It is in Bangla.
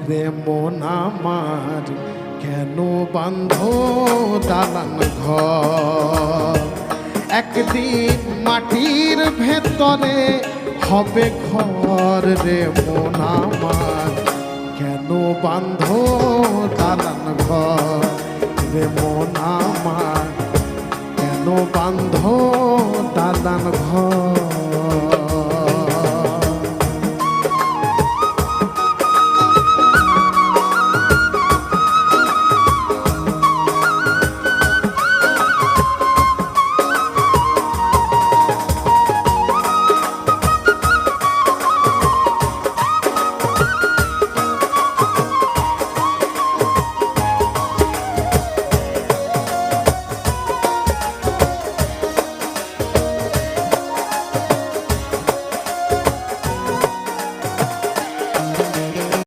রে মন আমার, কেন বান্ধ দালান ঘর? একদিন মাটির ভেতরে হবে ঘর রে মন আমার, কেন বান্ধ দালান ঘর? রে মন আমার, কেন বান্ধ দালান ঘর?